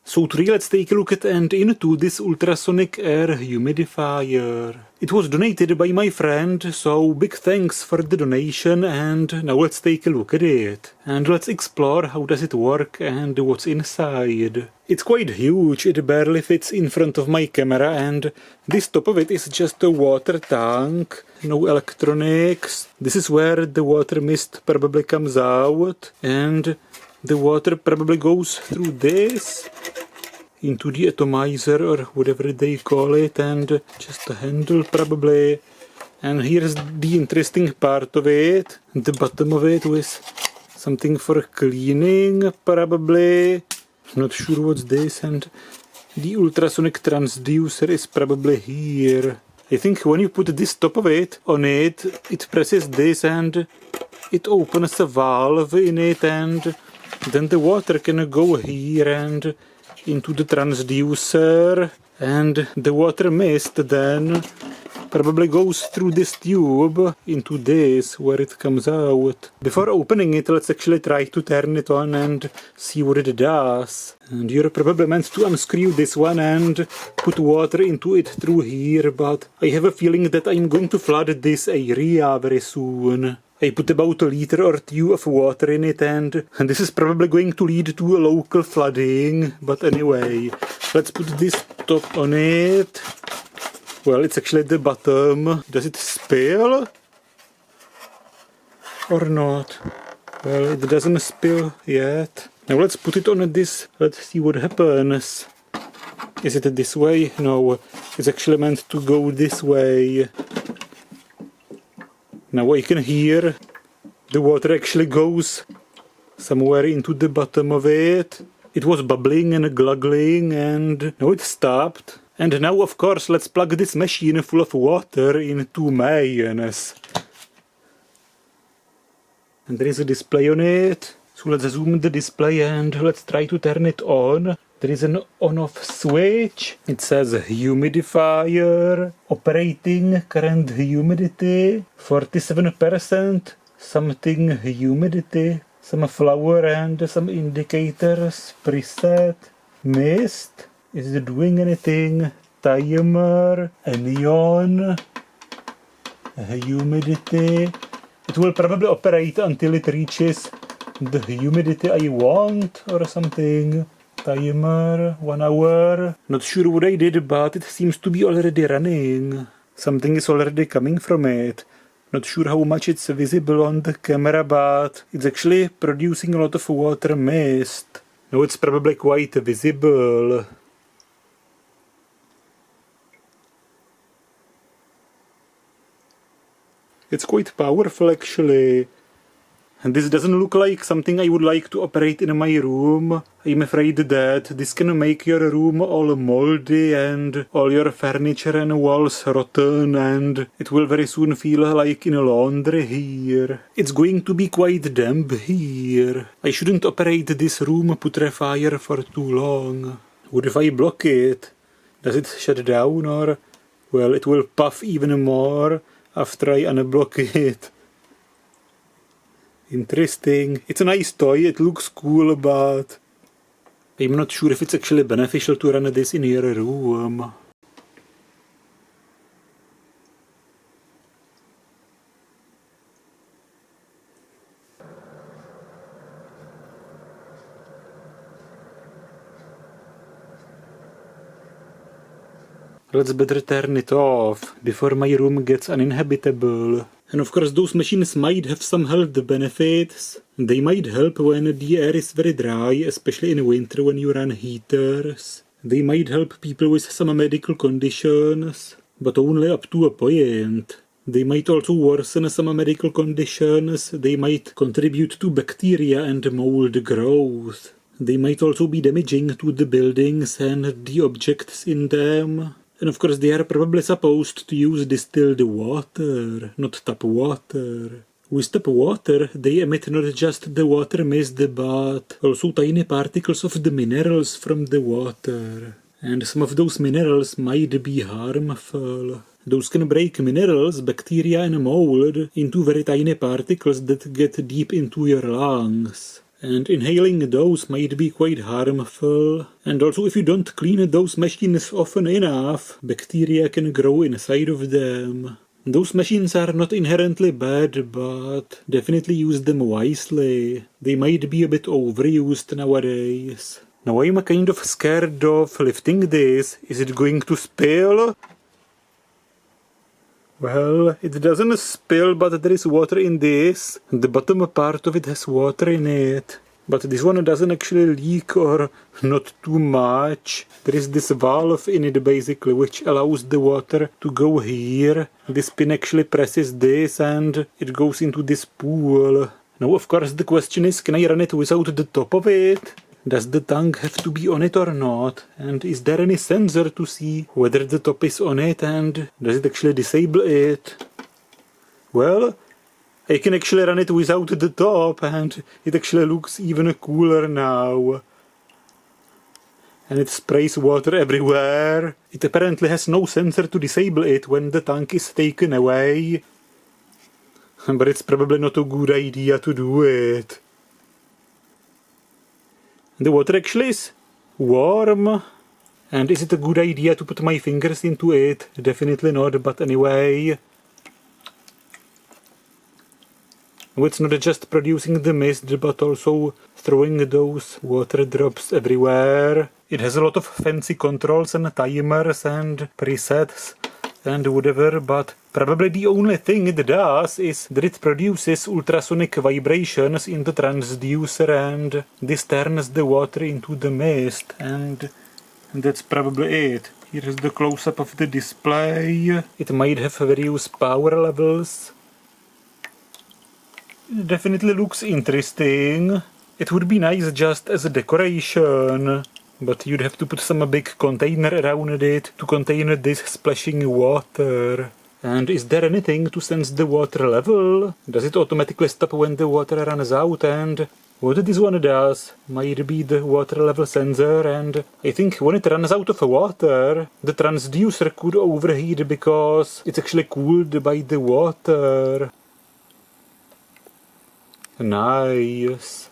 So today let's take a look at and into this ultrasonic air humidifier. It was donated by my friend, so big thanks for the donation, and now let's take a look at it. And let's explore how does it work and what's inside. It's quite huge, it barely fits in front of my camera, and this top of it is just a water tank, no electronics. This is where the water mist probably comes out, and the water probably goes through this into the atomizer or whatever they call it, and just a handle probably. And here's the interesting part of it, the bottom of it with something for cleaning probably. Not sure what's this, and the ultrasonic transducer is probably here. I think when you put this top of it on it, it presses this and it opens a valve in it, and then the water can go here and into the transducer, and the water mist then probably goes through this tube into this where it comes out. Before opening it, let's actually try to turn it on and see what it does. And you're probably meant to unscrew this one and put water into it through here, but I have a feeling that I'm going to flood this area very soon. I put about a liter or two of water in it, and this is probably going to lead to a local flooding. But anyway, let's put this top on it. Well, it's actually at the bottom. Does it spill? Or not? Well, it doesn't spill yet. Now let's put it on this. Let's see what happens. Is it this way? No, it's actually meant to go this way. Now I can hear the water actually goes somewhere into the bottom of it. It was bubbling and gluggling, and now it stopped. And now, of course, let's plug this machine full of water into mains. And there is a display on it. So let's zoom the display and let's try to turn it on. There is an on-off switch. It says humidifier, operating current humidity, 47%, something humidity, some flower and some indicators, preset, mist, is it doing anything, timer, a neon, humidity. It will probably operate until it reaches the humidity I want or something. Timer, 1 hour. Not sure what I did, but it seems to be already running. Something is already coming from it. Not sure how much it's visible on the camera, but it's actually producing a lot of water mist. Now it's probably quite visible. It's quite powerful actually. And this doesn't look like something I would like to operate in my room. I'm afraid that this can make your room all moldy and all your furniture and walls rotten, and it will very soon feel like in a laundry here. It's going to be quite damp here. I shouldn't operate this room putrefier for too long. What if I block it? Does it shut down, or... well, it will puff even more after I unblock it. Interesting. It's a nice toy, it looks cool, but I'm not sure if it's actually beneficial to run this in your room. Let's better turn it off before my room gets uninhabitable. And of course those machines might have some health benefits. They might help when the air is very dry, especially in winter when you run heaters. They might help people with some medical conditions, but only up to a point. They might also worsen some medical conditions. They might contribute to bacteria and mold growth. They might also be damaging to the buildings and the objects in them. And of course they are probably supposed to use distilled water, not tap water. With tap water, they emit not just the water mist, but also tiny particles of the minerals from the water. And some of those minerals might be harmful. Those can break minerals, bacteria and mold into very tiny particles that get deep into your lungs. and inhaling those might be quite harmful. And also, if you don't clean those machines often enough, bacteria can grow inside of them. Those machines are not inherently bad, but definitely use them wisely. They might be a bit overused nowadays. Now I'm kind of scared of lifting this. Is it going to spill? Well, it doesn't spill, but there is water in this. The bottom part of it has water in it. But this one doesn't actually leak, or not too much. There is this valve in it basically, which allows the water to go here. This pin actually presses this and it goes into this pool. Now of course the question is, can I run it without the top of it? Does the tank have to be on it or not? And is there any sensor to see whether the top is on it, and does it actually disable it? Well, I can actually run it without the top, and it actually looks even cooler now. And it sprays water everywhere. It apparently has no sensor to disable it when the tank is taken away. But it's probably not a good idea to do it. The water actually is warm. And is it a good idea to put my fingers into it? Definitely not, but anyway. It's not just producing the mist, but also throwing those water drops everywhere. It has a lot of fancy controls and timers and presets and whatever, but probably the only thing it does is that it produces ultrasonic vibrations in the transducer, and this turns the water into the mist, and that's probably it. Here's the close-up of the display. It might have various power levels. It definitely looks interesting. It would be nice just as a decoration, but you'd have to put some big container around it to contain this splashing water. And is there anything to sense the water level? Does it automatically stop when the water runs out? And what this one does might be the water level sensor, and I think when it runs out of water, the transducer could overheat because it's actually cooled by the water. Nice.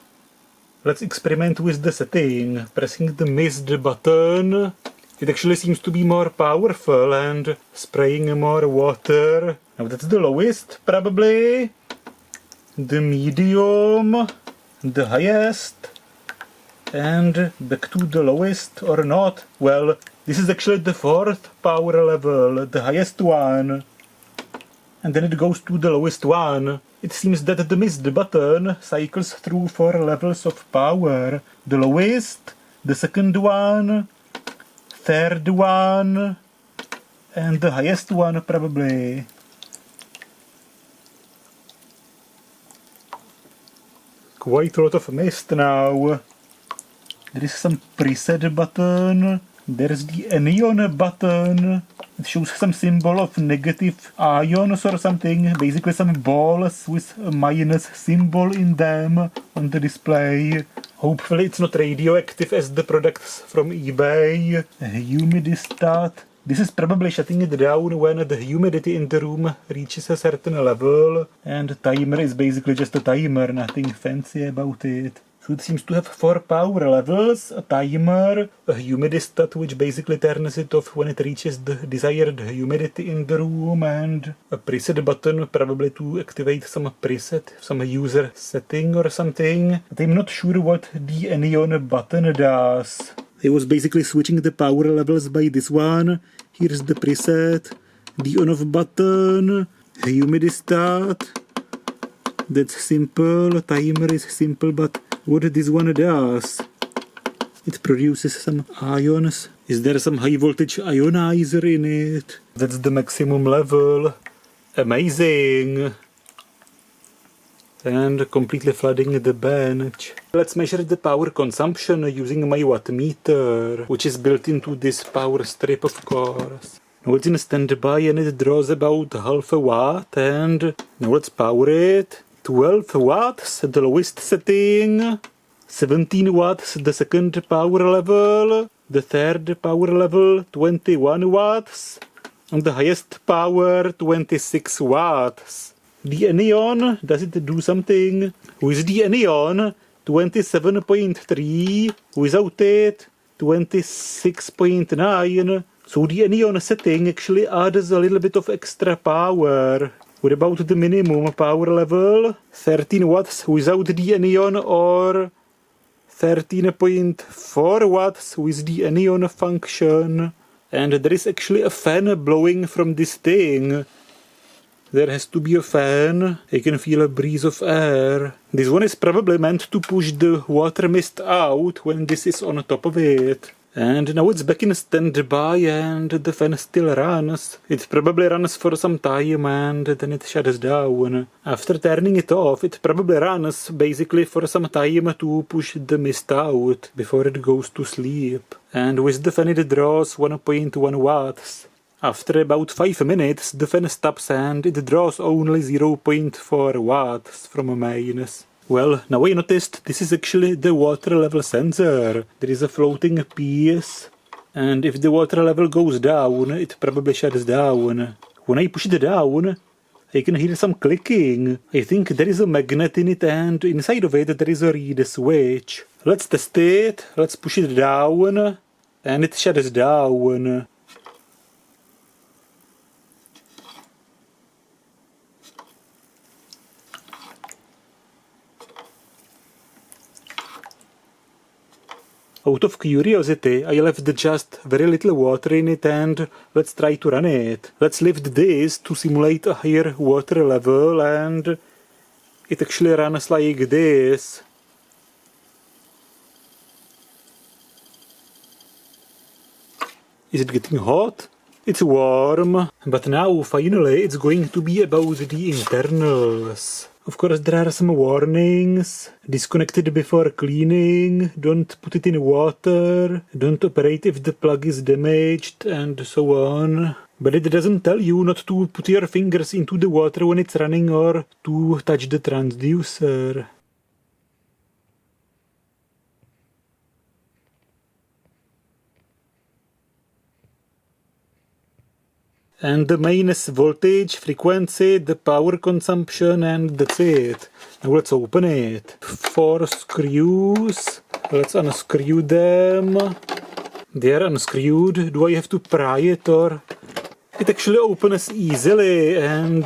Let's experiment with the setting. Pressing the mist button, it actually seems to be more powerful and spraying more water. Now that's the lowest, probably. The medium, the highest, and back to the lowest, or not. Well, this is actually the fourth power level, the highest one. And then it goes to the lowest one. It seems that the mist button cycles through 4 levels of power. The lowest, the second one, third one, and the highest one probably. Quite a lot of mist now. There is some preset button. There's the anion button. It shows some symbol of negative ions or something. Basically some balls with a minus symbol in them on the display. Hopefully it's not radioactive as the products from eBay. A humidistat. This is probably shutting it down when the humidity in the room reaches a certain level. And the timer is basically just a timer, nothing fancy about it. So it seems to have 4 power levels, a timer, a humidistat which basically turns it off when it reaches the desired humidity in the room, and a preset button probably to activate some preset, some user setting or something. But I'm not sure what the anion button does. I was basically switching the power levels by this one. Here's the preset, the on-off button, a humidistat. That's simple, timer is simple, but what this one does? It produces some ions. Is there some high voltage ionizer in it? That's the maximum level. Amazing! And completely flooding the bench. Let's measure the power consumption using my watt meter, which is built into this power strip, of course. Now it's in standby and it draws about half a watt, and now let's power it. 12 watts, the lowest setting. 17 watts, the second power level. The third power level, 21 watts. And the highest power, 26 watts. The anion, does it do something? With the anion, 27.3, without it, 26.9. So the Anion setting actually adds a little bit of extra power. What about the minimum power level? 13 watts without the Anion, or 13.4 watts with the Anion function. And there is actually a fan blowing from this thing. There has to be a fan. I can feel a breeze of air. This one is probably meant to push the water mist out when this is on top of it. And now it's back in standby and the fan still runs. It probably runs for some time and then it shuts down. After turning it off, it probably runs basically for some time to push the mist out before it goes to sleep. And with the fan it draws 1.1 watts. After about 5 minutes, the fan stops and it draws only 0.4 watts from a minus. Well, now I noticed this is actually the water level sensor. There is a floating piece, and if the water level goes down, it probably shuts down. When I push it down, I can hear some clicking. I think there is a magnet in it, and inside of it there is a read switch. Let's test it. Let's push it down, and it shuts down. Out of curiosity, I left just very little water in it and let's try to run it. Let's lift this to simulate a higher water level and it actually runs like this. Is it getting hot? It's warm. But now, finally, it's going to be about the internals. Of course, there are some warnings. Disconnected before cleaning, don't put it in water, don't operate if the plug is damaged, and so on. But it doesn't tell you not to put your fingers into the water when it's running or to touch the transducer. And the main is voltage, frequency, the power consumption, and that's it. Now let's open it. 4 screws. Let's unscrew them. They are unscrewed. Do I have to pry it or... It actually opens easily and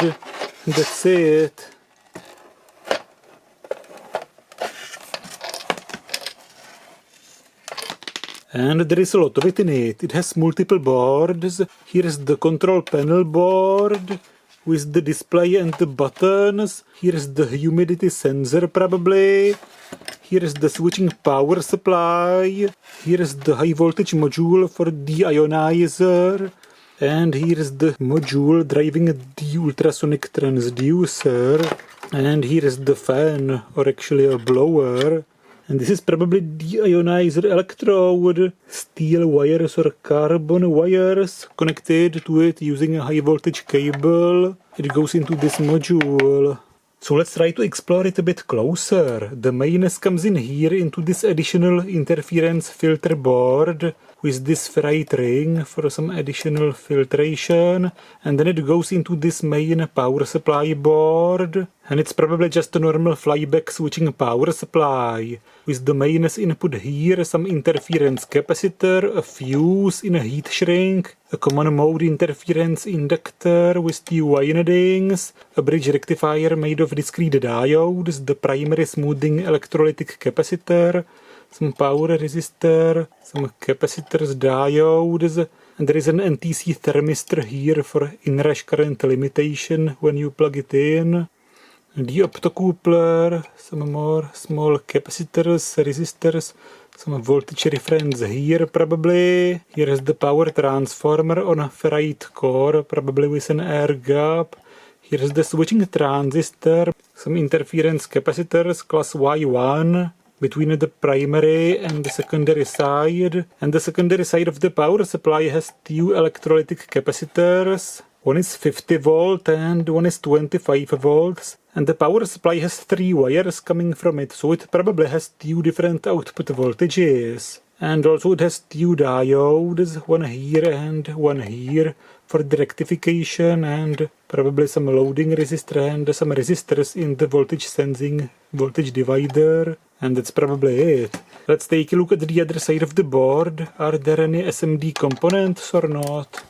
that's it. And there is a lot of it in it. It has multiple boards. Here is the control panel board with the display and the buttons. Here is the humidity sensor probably. Here is the switching power supply. Here is the high voltage module for the ionizer. And here is the module driving the ultrasonic transducer. And here is the fan, or actually a blower. And this is probably the ionizer electrode, steel wires or carbon wires connected to it using a high voltage cable. It goes into this module. So let's try to explore it a bit closer. The mains comes in here into this additional interference filter board with this ferrite ring for some additional filtration, and then it goes into this main power supply board, and it's probably just a normal flyback switching power supply with the mains input here, some interference capacitor, a fuse in a heat shrink, a common mode interference inductor with the windings, a bridge rectifier made of discrete diodes, the primary smoothing electrolytic capacitor, some power resistor, some capacitors, diodes, and there is an NTC thermistor here for inrush current limitation when you plug it in. The optocoupler, some more small capacitors, resistors, some voltage reference here probably. Here is the power transformer on a ferrite core, probably with an air gap. Here is the switching transistor, some interference capacitors class Y1 between the primary and the secondary side. And the secondary side of the power supply has two electrolytic capacitors. One is 50 volt and one is 25 volts. And the power supply has 3 wires coming from it, so it probably has 2 different output voltages. And also it has two diodes, one here and one here for the rectification, and probably some loading resistor and some resistors in the voltage sensing voltage divider. And that's probably it. Let's take a look at the other side of the board. Are there any SMD components or not?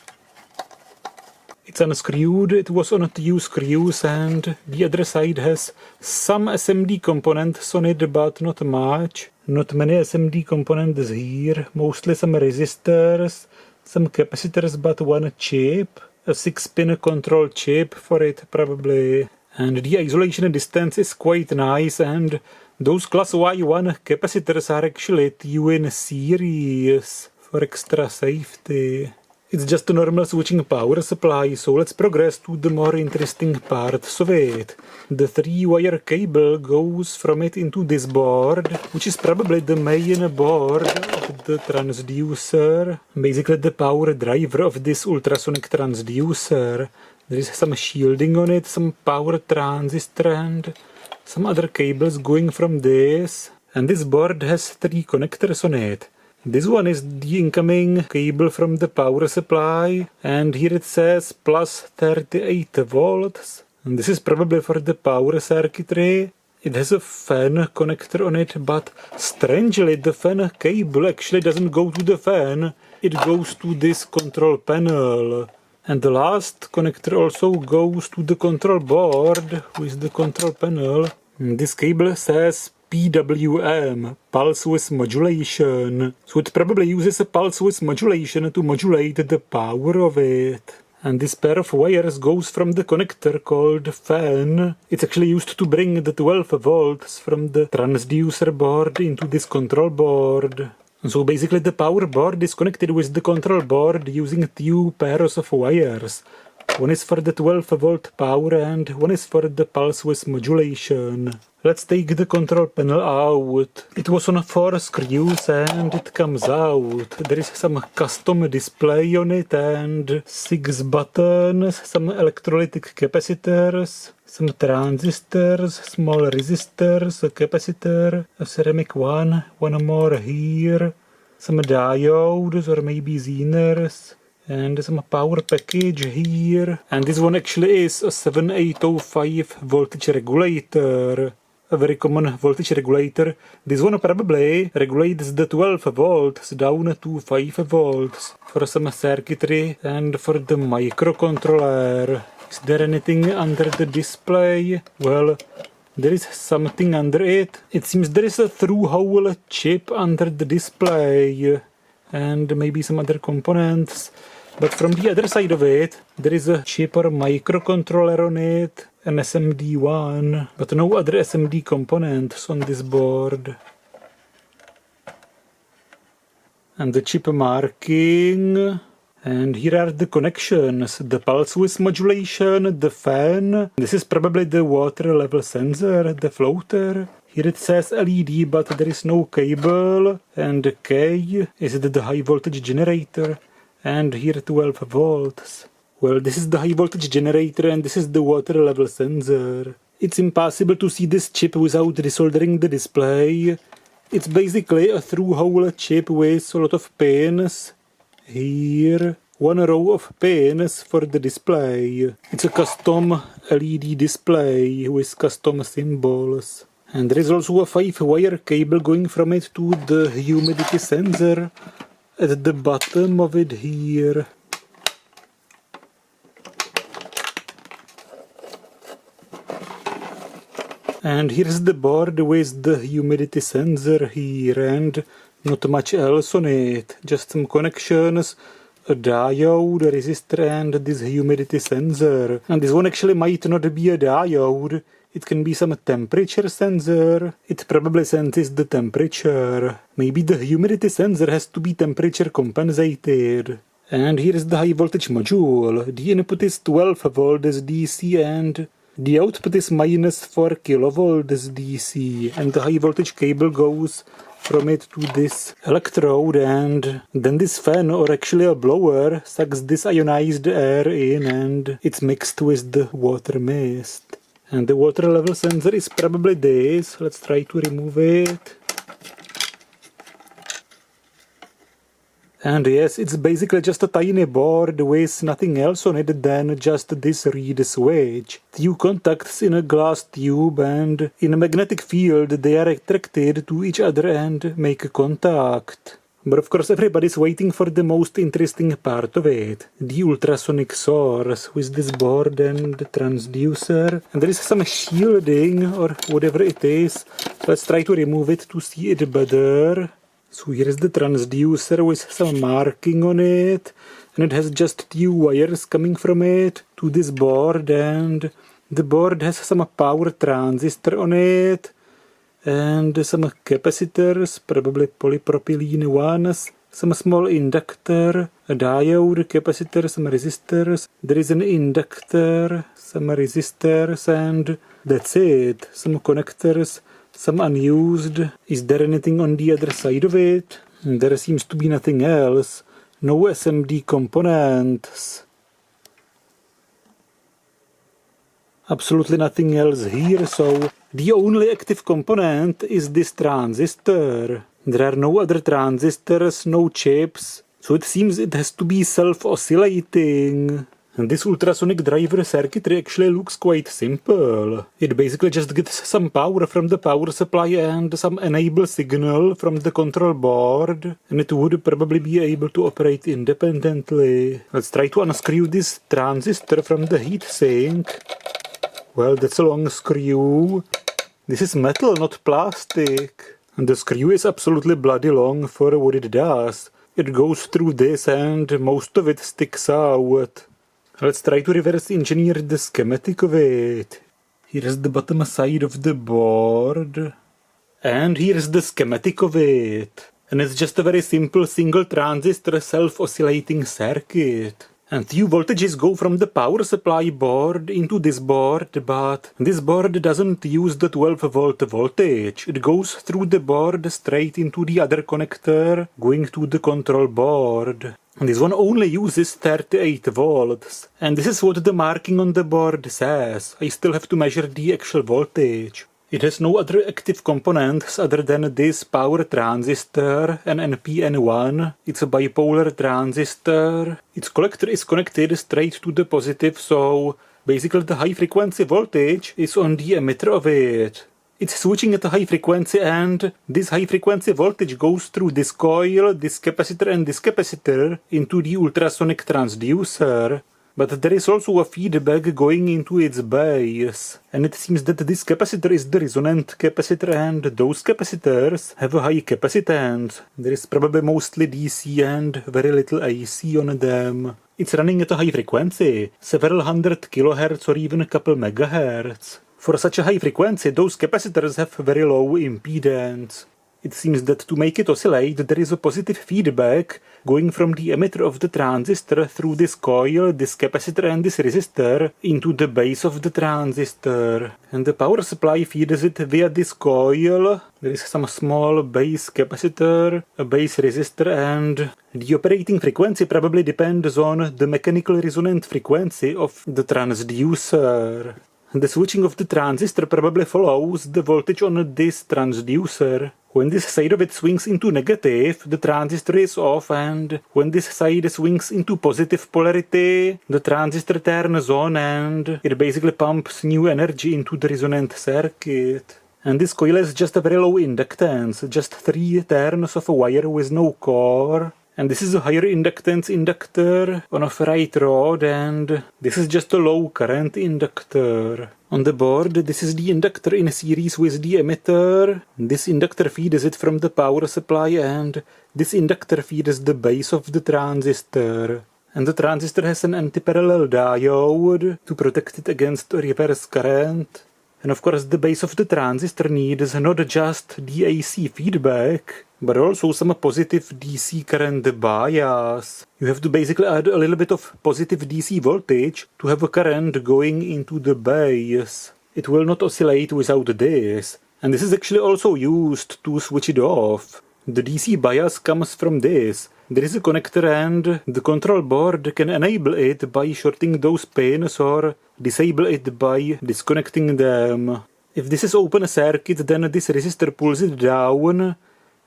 It's unscrewed, it was on 2 screws, and the other side has some SMD components on it, but not much. Not many SMD components here, mostly some resistors, some capacitors, but one chip. A 6-pin control chip for it, probably. And the isolation distance is quite nice, and those class Y1 capacitors are actually in series for extra safety. It's just a normal switching power supply, so let's progress to the more interesting parts of it. The 3-wire cable goes from it into this board, which is probably the main board of the transducer. Basically the power driver of this ultrasonic transducer. There is some shielding on it, some power transistor and some other cables going from this. And this board has 3 connectors on it. This one is the incoming cable from the power supply, and here it says plus 38 volts. And this is probably for the power circuitry. It has a fan connector on it, but strangely the fan cable actually doesn't go to the fan, it goes to this control panel. And the last connector also goes to the control board with the control panel. And this cable says PWM, pulse width modulation. So it probably uses a pulse width modulation to modulate the power of it. And this pair of wires goes from the connector called fan. It's actually used to bring the 12 volts from the transducer board into this control board. So basically the power board is connected with the control board using 2 pairs of wires. One is for the 12 volt power and one is for the pulse width modulation. Let's take the control panel out. It was on 4 screws and it comes out. There is some custom display on it and 6 buttons, some electrolytic capacitors, some transistors, small resistors, a capacitor, a ceramic one more here, some diodes or maybe Zeners, and some power package here. And this one actually is a 7805 voltage regulator. A very common voltage regulator. This one probably regulates the 12 volts down to 5 volts for some circuitry and for the microcontroller. Is there anything under the display? Well, there is something under it. It seems there is a through-hole chip under the display and maybe some other components. But from the other side of it, there is a chip or microcontroller on it, an SMD one, but no other SMD components on this board. And the chip marking, and here are the connections, the pulse width modulation, the fan, this is probably the water level sensor, the floater. Here it says LED, but there is no cable, and K is the high voltage generator. And here 12 volts. Well, this is the high voltage generator and this is the water level sensor. It's impossible to see this chip without desoldering the display. It's basically a through-hole chip with a lot of pins. Here, 1 row of pins for the display. It's a custom LED display with custom symbols. And there is also a 5-wire cable going from it to the humidity sensor at the bottom of it here. And here's the board with the humidity sensor here, and not much else on it, just some connections, a diode, a resistor and this humidity sensor. And this one actually might not be a diode, it can be some temperature sensor. It probably senses the temperature. Maybe the humidity sensor has to be temperature compensated. And here is the high voltage module. The input is 12 volts DC and the output is minus 4 kilovolts DC. And the high voltage cable goes from it to this electrode, and then this fan, or actually a blower, sucks this ionized air in and it's mixed with the water mist. And the water level sensor is probably this. Let's try to remove it. And yes, it's basically just a tiny board with nothing else on it than just this reed switch. Two contacts in a glass tube, and in a magnetic field they are attracted to each other and make contact. But of course everybody's waiting for the most interesting part of it. The ultrasonic source with this board and transducer. And there is some shielding or whatever it is. Let's try to remove it to see it better. So here is the transducer with some marking on it, and it has just two wires coming from it to this board, and the board has some power transistor on it, and some capacitors, probably polypropylene ones, some small inductor, a diode, capacitor, some resistors, there is an inductor, some resistors, and that's it, some connectors, some unused. Is there anything on the other side of it? There seems to be nothing else. No SMD components. Absolutely nothing else here, so the only active component is this transistor. There are no other transistors, no chips, so it seems it has to be self-oscillating. And this ultrasonic driver circuitry actually looks quite simple. It basically just gets some power from the power supply and some enable signal from the control board, and it would probably be able to operate independently. Let's try to unscrew this transistor from the heatsink. Well, that's a long screw. This is metal, not plastic. And the screw is absolutely bloody long for what it does. It goes through this and most of it sticks out. Let's try to reverse engineer the schematic of it. Here's the bottom side of the board. And here's the schematic of it. And it's just a very simple single transistor self-oscillating circuit. And few voltages go from the power supply board into this board, but this board doesn't use the 12-volt voltage. It goes through the board straight into the other connector, going to the control board. And this one only uses 38 volts. And this is what the marking on the board says. I still have to measure the actual voltage. It has no other active components other than this power transistor, an NPN1. It's a bipolar transistor. Its collector is connected straight to the positive, so basically the high frequency voltage is on the emitter of it. It's switching at a high frequency, and this high frequency voltage goes through this coil, this capacitor and this capacitor into the ultrasonic transducer. But there is also a feedback going into its base, and it seems that this capacitor is the resonant capacitor, and those capacitors have a high capacitance. There is probably mostly DC and very little AC on them. It's running at a high frequency, several hundred kilohertz or even a couple megahertz. For such a high frequency, those capacitors have very low impedance. It seems that to make it oscillate, there is a positive feedback going from the emitter of the transistor through this coil, this capacitor and this resistor into the base of the transistor. And the power supply feeds it via this coil. There is some small base capacitor, a base resistor, and the operating frequency probably depends on the mechanical resonant frequency of the transducer. The switching of the transistor probably follows the voltage on this transducer. When this side of it swings into negative, the transistor is off, and when this side swings into positive polarity, the transistor turns on and it basically pumps new energy into the resonant circuit. And this coil is just a very low inductance, just 3 turns of a wire with no core. And this is a higher inductance inductor on a ferrite rod, and this is just a low current inductor. On the board, this is the inductor in series with the emitter. This inductor feeds it from the power supply, and this inductor feeds the base of the transistor. And the transistor has an antiparallel diode to protect it against reverse current. And of course the base of the transistor needs not just the AC feedback, but also some positive DC current bias. You have to basically add a little bit of positive DC voltage to have a current going into the base. It will not oscillate without this. And this is actually also used to switch it off. The DC bias comes from this. There is a connector and the control board can enable it by shorting those pins or disable it by disconnecting them. If this is open circuit, then this resistor pulls it down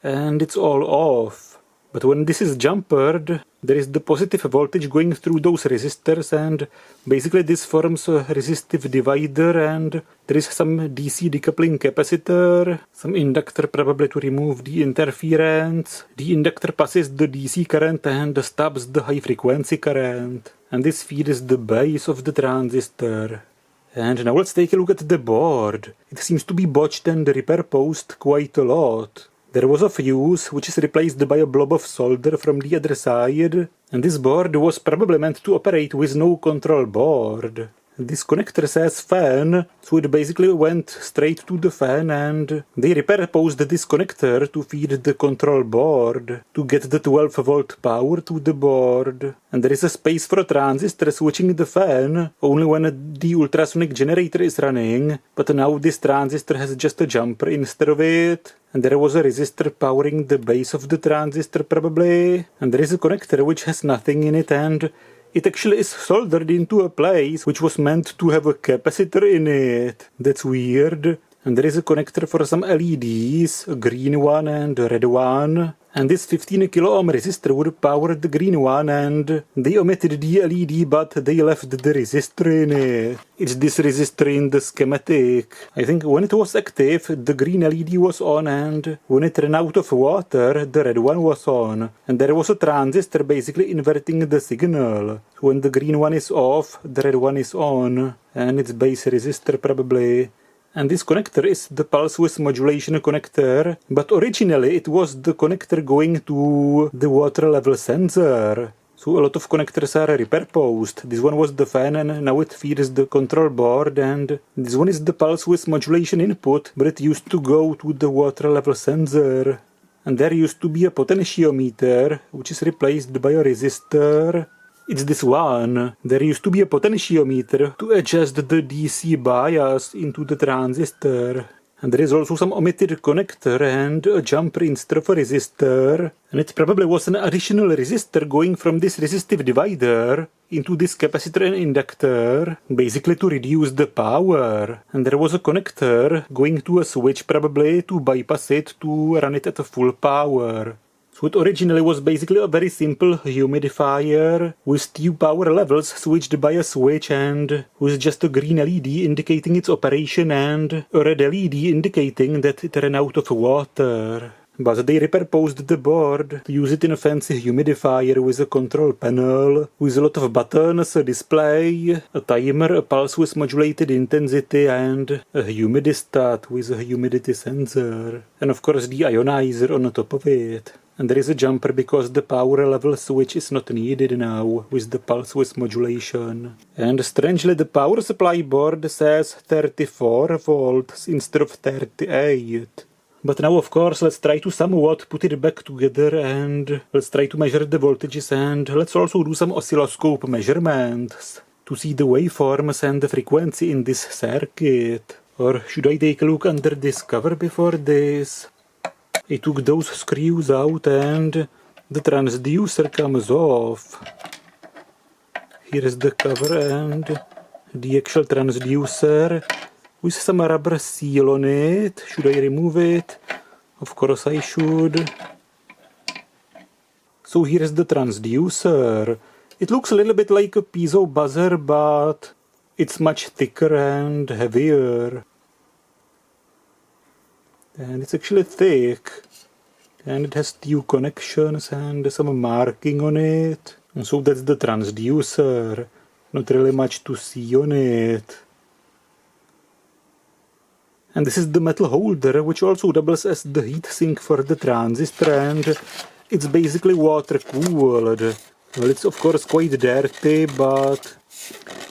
and it's all off. But when this is jumpered, there is the positive voltage going through those resistors, and basically this forms a resistive divider, and there is some DC decoupling capacitor, some inductor probably to remove the interference. The inductor passes the DC current and stops the high frequency current, and this feeds the base of the transistor. And now let's take a look at the board. It seems to be botched and repurposed quite a lot. There was a fuse, which is replaced by a blob of solder from the other side, and this board was probably meant to operate with no control board. This connector says fan, so it basically went straight to the fan, and they repurposed this connector to feed the control board, to get the 12 volt power to the board. And there is a space for a transistor switching the fan, only when the ultrasonic generator is running, but now this transistor has just a jumper instead of it. And there was a resistor powering the base of the transistor probably, and there is a connector which has nothing in it, and it actually is soldered into a place which was meant to have a capacitor in it. That's weird. And there is a connector for some LEDs, a green one and a red one. And this 15 kilo ohm resistor would power the green one, and they omitted the LED but they left the resistor in it. It's this resistor in the schematic. I think when it was active, the green LED was on, and when it ran out of water, the red one was on. And there was a transistor basically inverting the signal. So when the green one is off, the red one is on. And it's base resistor probably. And this connector is the pulse width modulation connector, but originally it was the connector going to the water level sensor. So a lot of connectors are repurposed. This one was the fan, and now it feeds the control board, and this one is the pulse width modulation input, but it used to go to the water level sensor. And there used to be a potentiometer, which is replaced by a resistor. It's this one. There used to be a potentiometer to adjust the DC bias into the transistor. And there is also some omitted connector and a jumper instead of a resistor. And it probably was an additional resistor going from this resistive divider into this capacitor and inductor, basically to reduce the power. And there was a connector going to a switch probably to bypass it to run it at a full power. So it originally was basically a very simple humidifier with two power levels switched by a switch, and with just a green LED indicating its operation and a red LED indicating that it ran out of water. But they repurposed the board to use it in a fancy humidifier with a control panel, with a lot of buttons, a display, a timer, a pulse width modulated intensity, and a humidistat with a humidity sensor. And of course the ionizer on top of it. And there is a jumper because the power level switch is not needed now with the pulse width modulation. And strangely the power supply board says 34 volts instead of 38. But now of course let's try to somewhat put it back together, and let's try to measure the voltages, and let's also do some oscilloscope measurements to see the waveforms and the frequency in this circuit. Or should I take a look under this cover before this? I took those screws out and the transducer comes off. Here is the cover and the actual transducer with some rubber seal on it. Should I remove it? Of course I should. So here is the transducer. It looks a little bit like a piezo buzzer, but it's much thicker and heavier. And it's actually thick, and it has two connections and some marking on it. And so that's the transducer. Not really much to see on it. And this is the metal holder, which also doubles as the heatsink for the transistor, and it's basically water cooled. Well, it's of course quite dirty, but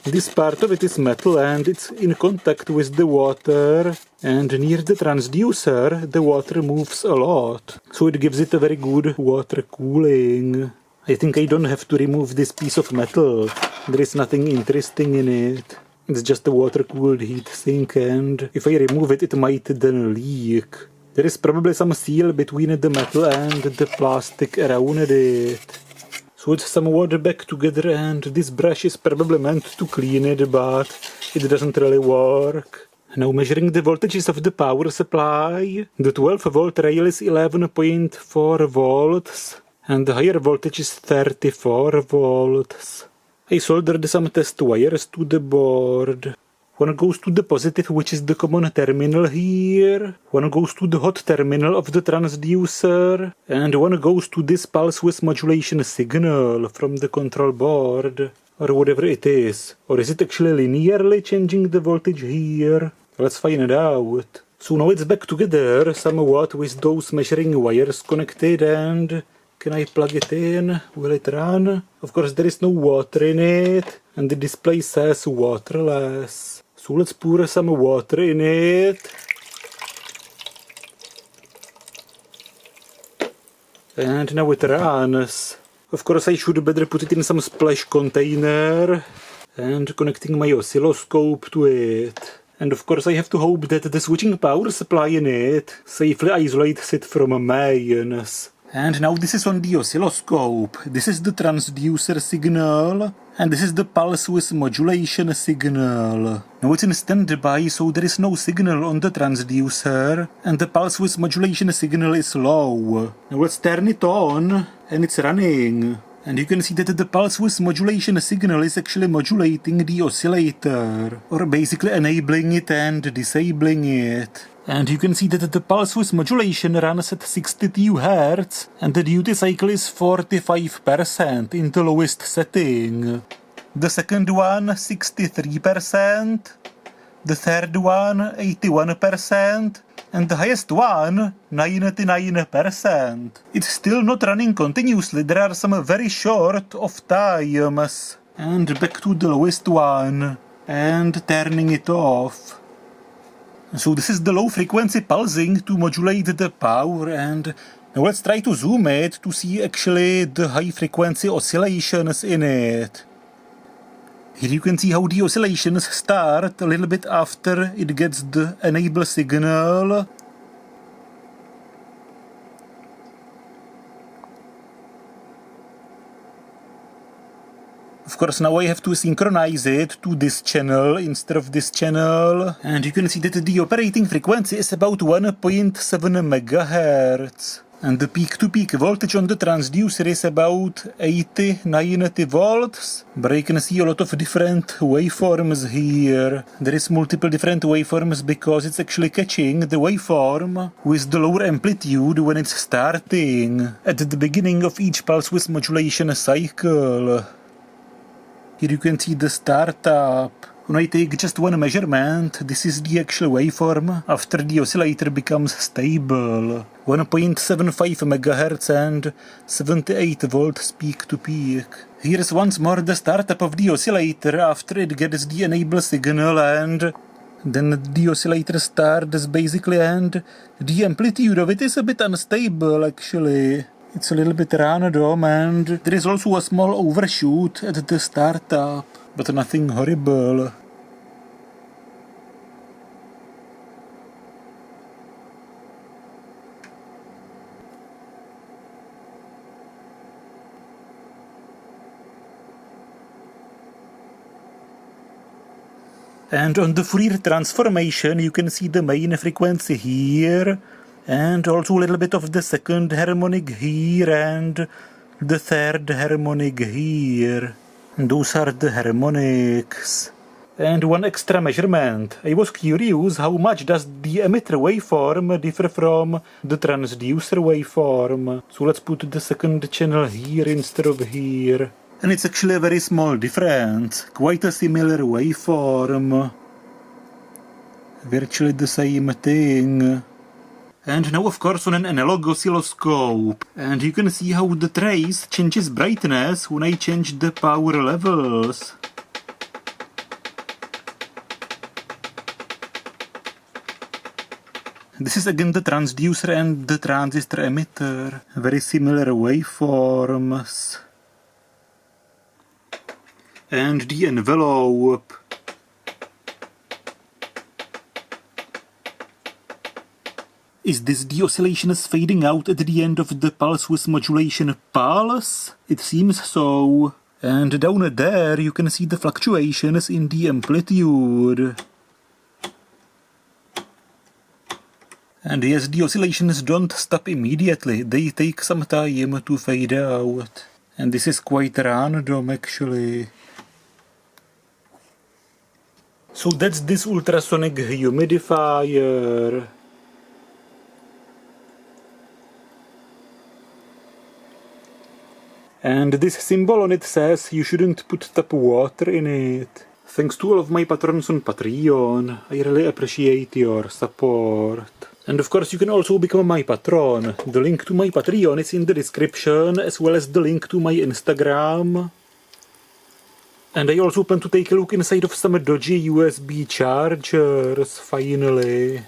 this part of it is metal and it's in contact with the water, and near the transducer the water moves a lot, so it gives it a very good water cooling. I think I don't have to remove this piece of metal. There is nothing interesting in it. It's just a water-cooled heatsink, and if I remove it, it might then leak. There is probably some seal between the metal and the plastic around it. So it's somewhat back together, and this brush is probably meant to clean it, but it doesn't really work. Now measuring the voltages of the power supply. The 12 volt rail is 11.4 volts. and the higher voltage is 34 volts. I soldered some test wires to the board. One goes to the positive, which is the common terminal here. One goes to the hot terminal of the transducer. And one goes to this pulse width modulation signal from the control board. Or whatever it is. Or is it actually linearly changing the voltage here? Let's find it out. So now it's back together somewhat with those measuring wires connected, and can I plug it in? Will it run? Of course there is no water in it, and the display says waterless. So let's pour some water in it. And now it runs. Of course I should better put it in some splash container and connecting my oscilloscope to it. And of course I have to hope that the switching power supply in it safely isolates it from mains. And now this is on the oscilloscope. This is the transducer signal, and this is the pulse width modulation signal. Now it's in standby, so there is no signal on the transducer, and the pulse width modulation signal is low. Now let's turn it on, and it's running. And you can see that the pulse width modulation signal is actually modulating the oscillator, or basically enabling it and disabling it. And you can see that the pulse width modulation runs at 62 Hz, and the duty cycle is 45% in the lowest setting. The second one, 63%. The third one, 81%. And the highest one, 99%. It's still not running continuously, there are some very short of times. And back to the lowest one, and turning it off. So this is the low frequency pulsing to modulate the power, and now let's try to zoom it to see actually the high frequency oscillations in it. Here you can see how the oscillations start a little bit after it gets the enable signal. Of course now I have to synchronize it to this channel instead of this channel. And you can see that the operating frequency is about 1.7 MHz. And the peak-to-peak voltage on the transducer is about 80-90 volts. But I can see a lot of different waveforms here. There is multiple different waveforms because it's actually catching the waveform with the lower amplitude when it's starting at the beginning of each pulse width modulation cycle. Here you can see the startup. When I take just one measurement, this is the actual waveform after the oscillator becomes stable. 1.75 MHz and 78 volts peak to peak. Here's once more the startup of the oscillator after it gets the enable signal, and then the oscillator starts basically, and the amplitude of it is a bit unstable actually. It's a little bit random, and there is also a small overshoot at the startup, but nothing horrible. And on the Fourier transformation you can see the main frequency here, and also a little bit of the second harmonic here and the third harmonic here. And those are the harmonics. And one extra measurement. I was curious how much does the emitter waveform differ from the transducer waveform. So let's put the second channel here instead of here. And it's actually a very small difference. Quite a similar waveform. Virtually the same thing. And now of course on an analog oscilloscope. And you can see how the trace changes brightness when I change the power levels. This is again the transducer and the transistor emitter. Very similar waveforms. And the envelope. Is this the oscillations fading out at the end of the pulse width modulation pulse? It seems so. And down there you can see the fluctuations in the amplitude. And yes, the oscillations don't stop immediately. They take some time to fade out. And this is quite random actually. So that's this ultrasonic humidifier. And this symbol on it says you shouldn't put tap water in it. Thanks to all of my patrons on Patreon. I really appreciate your support. And of course you can also become my patron. The link to my Patreon is in the description, as well as the link to my Instagram. And I also plan to take a look inside of some dodgy USB chargers, finally.